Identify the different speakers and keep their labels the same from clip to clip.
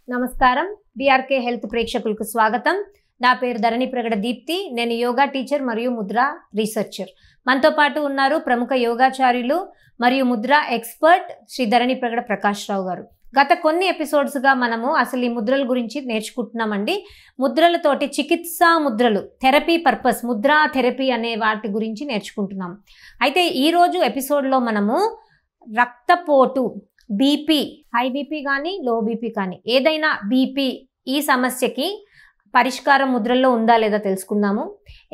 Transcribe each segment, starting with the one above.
Speaker 1: నమస్కారం. BRK health ప్రేక్షకులకు స్వాగతం. నా పేరు ధరణి ప్రగడ దీప్తి. నేను యోగా టీచర్ మరియు ముద్రా రీసెర్చర్. మనతో పాటు ఉన్నారు ప్రముఖ యోగాచార్యులు మరియు ముద్రా ఎక్స్పర్ట్ శ్రీ ధరణి ప్రగడ ప్రకాష్ రావు గారు. గత కొన్ని ఎపిసోడ్స్గా మనము అసలు ఈ ముద్రల గురించి నేర్చుకుంటున్నామండి. ముద్రలతోటి చికిత్సా ముద్రలు, థెరపీ పర్పస్, ముద్రా థెరపీ అనే వాటి గురించి నేర్చుకుంటున్నాం. అయితే ఈరోజు ఎపిసోడ్లో మనము రక్తపోటు, బీపీ, హై బీపీ కానీ లో బీపీ కానీ ఏదైనా బీపీ, ఈ సమస్యకి పరిష్కారం ముద్రల్లో ఉందా లేదా తెలుసుకుందాము.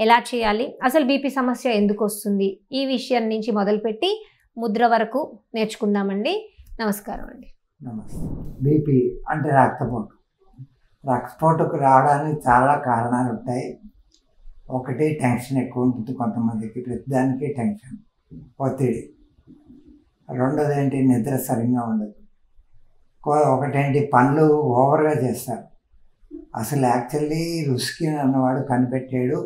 Speaker 1: ఎలా చేయాలి, అసలు బీపీ సమస్య ఎందుకు వస్తుంది, ఈ విషయం నుంచి మొదలుపెట్టి ముద్ర వరకు నేర్చుకుందామండి. నమస్కారం అండి.
Speaker 2: నమస్తే. బీపీ అంటే రక్తపోటు. రక్తపోటుకు రావడానికి చాలా కారణాలు ఉంటాయి. ఒకటి టెన్షన్ ఎక్కువ ఉంటుంది కొంతమందికి, ప్రతిదానికి టెన్షన్, ఒత్తిడి. రెండోది ఏంటి, నిద్ర సరిగ్గా ఉండదు. ఒకటేంటి, పనులు ఓవర్గా చేస్తారు. అసలు యాక్చువల్లీ రుస్కి అన్నవాడు కనిపెట్టాడు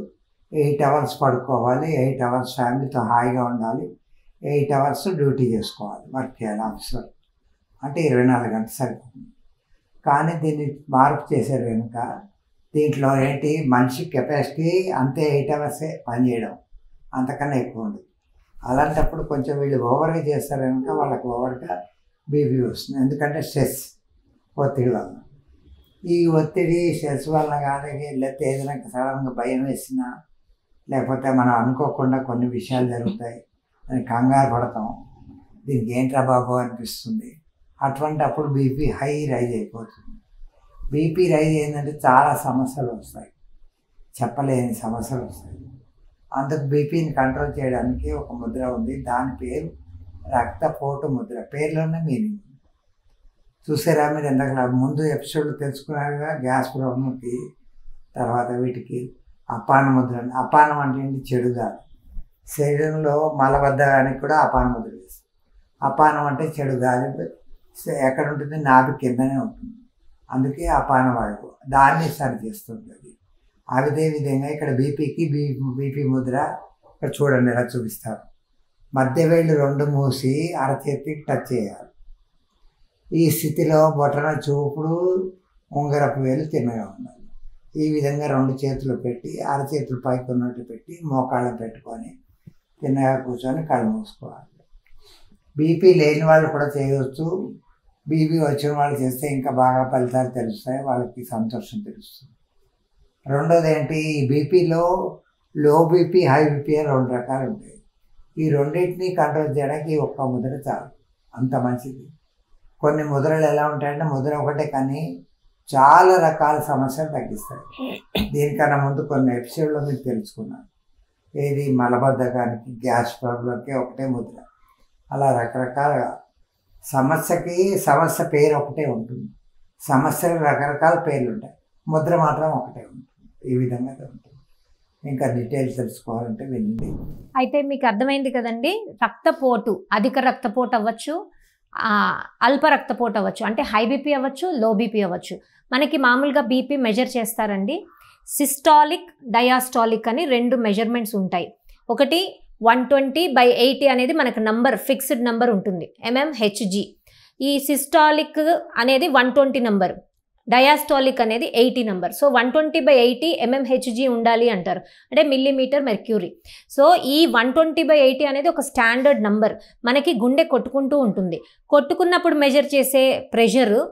Speaker 2: 8 అవర్స్ పడుకోవాలి, 8 అవర్స్ ఫ్యామిలీతో హాయిగా ఉండాలి, 8 అవర్స్ డ్యూటీ చేసుకోవాలి, వర్క్ చేయాలి ఆఫీస్లో. అంటే 24 గంటలు సరిపోతుంది. కానీ దీన్ని మార్పు చేశారు కనుక దీంట్లో ఏంటి, మనిషి కెపాసిటీ అంతే 8 అవర్సే పనిచేయడం, అంతకన్నా ఎక్కువ ఉండదు. అలాంటప్పుడు కొంచెం వీళ్ళు ఓవర్గా చేస్తారు కనుక వాళ్ళకి ఓవర్గా బీపీ వస్తుంది. ఎందుకంటే స్ట్రెస్, ఒత్తిడి వల్ల. ఈ ఒత్తిడి స్ట్రెస్ వల్ల కానీ, లేకపోతే ఏదైనా సడన్గా భయం వేసినా, లేకపోతే మనం అనుకోకుండా కొన్ని విషయాలు జరుగుతాయి అని కంగారు పడతాం, దీనికి ఏంట్రా బాబు అనిపిస్తుంది. అటువంటి అప్పుడు బీపీ రైజ్ అయిపోతుంది. బీపీ రైజ్ అయిందంటే చాలా సమస్యలు వస్తాయి, చెప్పలేని సమస్యలు వస్తాయి. అందుకు బీపీని కంట్రోల్ చేయడానికి ఒక ముద్ర ఉంది. దాని పేరు రక్తపోటు ముద్ర. పేర్లోనే మీనింగ్. చూసారా మీరు? ఎందుకు ముందు ఎపిసోడ్లు తెలుసుకున్నారుగా, గ్యాస్ ప్రాబ్లంకి, తర్వాత వీటికి అపాన ముద్ర. అపానం అంటే ఏంటి, చెడు గాలి. శరీరంలో మలబద్ధకానికి కూడా అపాన ముద్ర వేస్తుంది. అపానం అంటే చెడు గాలి. ఎక్కడ ఉంటుంది, నాభి కిందనే ఉంటుంది. అందుకే అపాన వాయువు, దాన్ని సరి చేస్తుంటుంది. అదే విధంగా ఇక్కడ బీపీకి బీపీ ముద్ర ఇక్కడ చూడండి ఎలా చూపిస్తారు. మధ్య వేళ్ళు 2 మూసి అరచేతికి టచ్ చేయాలి. ఈ స్థితిలో బొటన చూపుడు, ఉంగరపు వేలు తిన్నగా ఉండాలి. ఈ విధంగా 2 చేతులు పెట్టి, అరచేతులు పైకి ఉన్నట్టు పెట్టి, మోకాళ్ళం పెట్టుకొని తిన్నగా కూర్చొని కళ్ళు మూసుకోవాలి. బీపీ లేని వాళ్ళు కూడా చేయవచ్చు. బీపీ వచ్చిన వాళ్ళు చేస్తే ఇంకా బాగా ఫలితాలు తెలుస్తాయి, వాళ్ళకి సంతోషం తెలుస్తుంది. రెండోది ఏంటి, ఈ బీపీలో లో బీపీ, హై బీపీ అని 2 రకాలు ఉంటాయి. ఈ రెండింటినీ కంట్రోల్ చేయడానికి ఒక్క ముద్ర చాలు, అంత మంచిది. కొన్ని ముద్రలు ఎలా ఉంటాయంటే, ముద్ర ఒకటే కానీ చాలా రకాల సమస్యలు తగ్గిస్తాయి. దీనికన్నా ముందు కొన్ని ఎపిసోడ్లో మీకు తెలుసుకున్నాను. ఏది, మలబద్ధకానికి, గ్యాస్ ప్రాబ్లంకి ఒకటే ముద్ర. అలా రకరకాల సమస్య పేరు ఒకటే ఉంటుంది. సమస్యలు రకరకాల పేర్లు ఉంటాయి, ముద్ర మాత్రం ఒకటే ఉంటుంది. ఈ విధంగా ఉంటుంది. ఇంకా డీటెయిల్స్ తెలుసుకోవాలంటే వినండి.
Speaker 1: అయితే మీకు అర్థమైంది కదండి. రక్తపోటు, అధిక రక్తపోటు అవ్వచ్చు, అల్ప రక్తపోటు అవ్వచ్చు, అంటే హై బీపీ అవ్వచ్చు, లో బీపీ అవ్వచ్చు. మనకి మామూలుగా బీపీ మెజర్ చేస్తారండి. సిస్టాలిక్, డయాస్టాలిక్ అని 2 మెజర్మెంట్స్ ఉంటాయి. ఒకటి 120/80 అనేది మనకు నంబర్, ఫిక్స్డ్ నంబర్ ఉంటుంది, mmHg. ఈ సిస్టాలిక్ అనేది 120 నంబర్, డయాస్టాలిక్ అనేది 80 నంబర్. సో 120/80 mmHg ఉండాలి అంటారు, అంటే మిల్లీమీటర్ మెర్క్యూరీ. సో ఈ 120/80 అనేది ఒక స్టాండర్డ్ నంబర్. మనకి గుండె కొట్టుకుంటూ ఉంటుంది. కొట్టుకున్నప్పుడు మెజర్ చేసే ప్రెషరు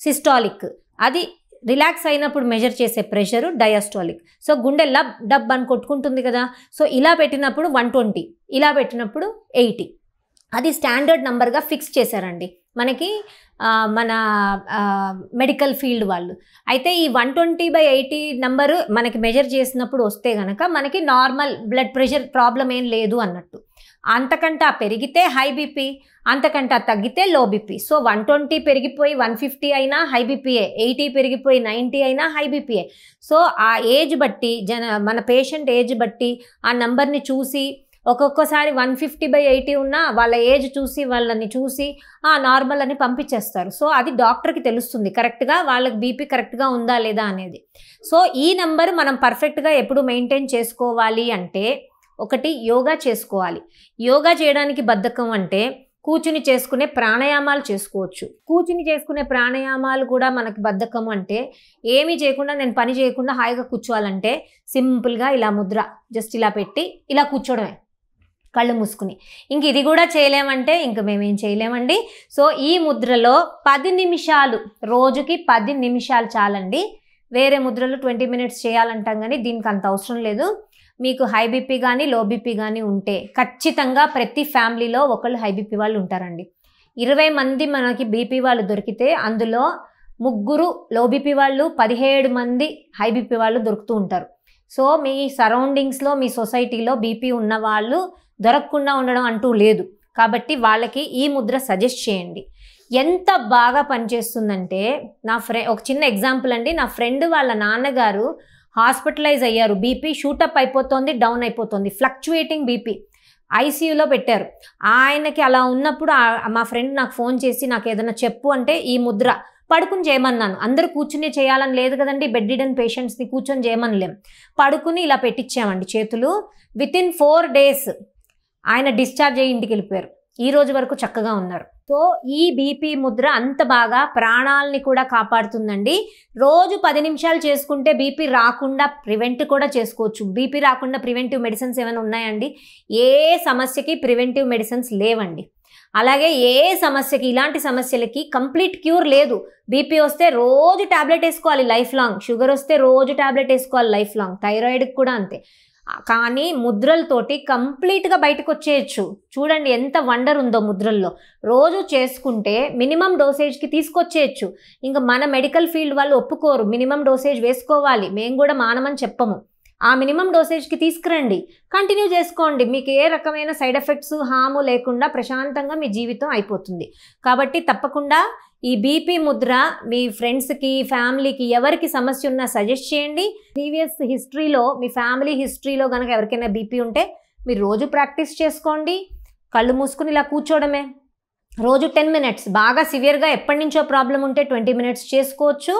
Speaker 1: సిస్టాలిక్, అది రిలాక్స్ అయినప్పుడు మెజర్ చేసే ప్రెషరు డయాస్టాలిక్. సో గుండె డబ్ అని కొట్టుకుంటుంది కదా. సో ఇలా పెట్టినప్పుడు 120, ఇలా పెట్టినప్పుడు 80. అది స్టాండర్డ్ నంబర్గా ఫిక్స్ చేశారండి మనకి మన మెడికల్ ఫీల్డ్ వాళ్ళు. అయితే ఈ 120/80 నంబరు మనకి మెజర్ చేసినప్పుడు వస్తే కనుక మనకి నార్మల్ బ్లడ్ ప్రెషర్ ప్రాబ్లం ఏం లేదు అన్నట్టు. అంతకంటే పెరిగితే హై బీపీ, అంతకంటే తగ్గితే లో బీపీ. సో 120 పెరిగిపోయి 150 అయినా హై బీపీయే, 80 పెరిగిపోయి 90 అయినా హై బీపీయే. సో ఆ ఏజ్ బట్టి, మన పేషెంట్ ఏజ్ బట్టి ఆ నంబర్ని చూసి, ఒక్కొక్కసారి 150/80 ఉన్నా వాళ్ళ ఏజ్ చూసి, వాళ్ళని చూసి నార్మల్ అని పంపించేస్తారు. సో అది డాక్టర్కి తెలుస్తుంది కరెక్ట్గా వాళ్ళకి బీపీ కరెక్ట్గా ఉందా లేదా అనేది. సో ఈ నెంబర్ మనం పర్ఫెక్ట్గా ఎప్పుడు మెయింటైన్ చేసుకోవాలి అంటే, ఒకటి యోగా చేసుకోవాలి. యోగా చేయడానికి బద్ధకం అంటే కూర్చుని చేసుకునే ప్రాణాయామాలు చేసుకోవచ్చు. కూర్చుని చేసుకునే ప్రాణాయామాలు కూడా మనకి బద్ధకం అంటే ఏమీ చేయకుండా నేను పని చేయకుండా హాయిగా కూర్చోవాలంటే సింపుల్గా ఇలా ముద్ర జస్ట్ ఇలా పెట్టి ఇలా కూర్చోవడమే కళ్ళు మూసుకుని. ఇంక ఇది కూడా చేయలేమంటే ఇంక మేమేం చేయలేమండి. సో ఈ ముద్రలో 10 నిమిషాలు, రోజుకి 10 నిమిషాలు చాలండి. వేరే ముద్రలు 20 మినిట్స్ చేయాలంటాం కానీ దీనికి అంత అవసరం లేదు. మీకు హై బీపీ కానీ లో బీపీ కానీ ఉంటే ఖచ్చితంగా ప్రతి ఫ్యామిలీలో ఒకళ్ళు హై బీపీ వాళ్ళు ఉంటారండి. 20 మంది మనకి బీపీ వాళ్ళు దొరికితే అందులో 3 లో బీపీ వాళ్ళు, 17 మంది హై బీపీ వాళ్ళు దొరుకుతూ ఉంటారు. సో మీ సరౌండింగ్స్లో మీ సొసైటీలో బీపీ ఉన్న వాళ్ళు దొరకకుండా ఉండడం అంటూ లేదు. కాబట్టి వాళ్ళకి ఈ ముద్ర సజెస్ట్ చేయండి. ఎంత బాగా పనిచేస్తుందంటే ఒక చిన్న ఎగ్జాంపుల్ అండి. నా ఫ్రెండ్ వాళ్ళ నాన్నగారు హాస్పిటలైజ్ అయ్యారు. బీపీ షూటప్ అయిపోతుంది, డౌన్ అయిపోతుంది, ఫ్లక్చుయేటింగ్ బీపీ, ఐసీయూలో పెట్టారు. ఆయనకి అలా ఉన్నప్పుడు మా ఫ్రెండ్ నాకు ఫోన్ చేసి నాకు ఏదైనా చెప్పు అంటే ఈ ముద్ర పడుకుని చేయమన్నాను. అందరూ కూర్చుని చేయాలని లేదు కదండి, బెడ్ రిడన్ పేషెంట్స్ని కూర్చొని చేయమనిలేం. పడుకుని ఇలా పెట్టించామండి చేతులు. వితిన్ 4 days ఆయన డిశ్చార్జ్ అయ్యి ఇంటికి వెళ్ళిపోయారు. ఈ రోజు వరకు చక్కగా ఉన్నారు. సో ఈ బీపీ ముద్ర అంత బాగా ప్రాణాలని కూడా కాపాడుతుందండి. రోజు 10 నిమిషాలు చేసుకుంటే బీపీ రాకుండా ప్రివెంట్ కూడా చేసుకోవచ్చు. బీపీ రాకుండా ప్రివెంటివ్ మెడిసిన్స్ ఏమైనా ఉన్నాయండి? ఏ సమస్యకి ప్రివెంటివ్ మెడిసిన్స్ లేవండి. అలాగే ఏ సమస్యకి, ఇలాంటి సమస్యలకి కంప్లీట్ క్యూర్ లేదు. బీపీ వస్తే రోజు ట్యాబ్లెట్ వేసుకోవాలి లైఫ్ లాంగ్, షుగర్ వస్తే రోజు ట్యాబ్లెట్ వేసుకోవాలి లైఫ్ లాంగ్, థైరాయిడ్కి కూడా అంతే. కానీ ముద్రలతోటి కంప్లీట్గా బయటకు వచ్చేయచ్చు. చూడండి ఎంత వండర్ ఉందో ముద్రల్లో. రోజు చేసుకుంటే మినిమం డోసేజ్కి తీసుకొచ్చేయచ్చు. ఇంకా మన మెడికల్ ఫీల్డ్ వాళ్ళు ఒప్పుకోరు, మినిమం డోసేజ్ వేసుకోవాలి, మేము కూడా మానమని చెప్పము. ఆ మినిమం డోసేజ్కి తీసుకురండి, కంటిన్యూ చేసుకోండి. మీకు ఏ రకమైన సైడ్ ఎఫెక్ట్స్, హాము లేకుండా ప్రశాంతంగా మీ జీవితం అయిపోతుంది. కాబట్టి తప్పకుండా ఈ బీపీ ముద్ర మీ ఫ్రెండ్స్కి, ఫ్యామిలీకి ఎవరికి సమస్య ఉన్నా సజెస్ట్ చేయండి. ప్రీవియస్ హిస్టరీలో, మీ ఫ్యామిలీ హిస్టరీలో కనుక ఎవరికైనా బీపీ ఉంటే మీరు రోజు ప్రాక్టీస్ చేసుకోండి. కళ్ళు మూసుకుని ఇలా కూర్చోవడమే. రోజు 10 minutes, బాగా సివియర్గా ఎప్పటి నుంచో ప్రాబ్లం ఉంటే 20 minutes చేసుకోవచ్చు.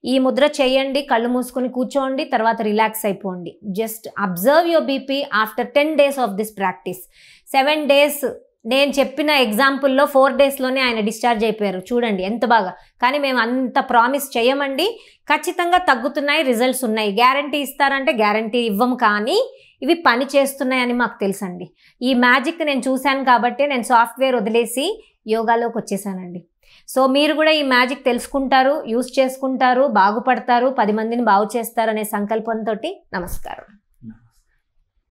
Speaker 1: ఈ ముద్ర చేయండి, కళ్ళు మూసుకొని కూర్చోండి, తర్వాత రిలాక్స్ అయిపోండి. Just observe your BP after 10 days of this practice. 7 days నేను చెప్పిన ఎగ్జాంపుల్లో 4 daysలోనే ఆయన డిశ్చార్జ్ అయిపోయారు. చూడండి ఎంత బాగా. కానీ మేము అంత ప్రామిస్ చేయమండి. ఖచ్చితంగా తగ్గుతున్నాయి, రిజల్ట్స్ ఉన్నాయి. గ్యారంటీ ఇస్తారంటే గ్యారంటీ ఇవ్వము, కానీ ఇవి పని చేస్తున్నాయని మాకు తెలుసండి. ఈ మ్యాజిక్ నేను చూశాను కాబట్టి నేను సాఫ్ట్వేర్ వదిలేసి యోగాలోకి వచ్చేసానండి. సో మీరు కూడా ఈ మ్యాజిక్ తెలుసుకుంటారు, యూస్ చేసుకుంటారు, బాగుపడతారు, 10 మందిని బాగు చేస్తారు అనే సంకల్పంతో నమస్కారం.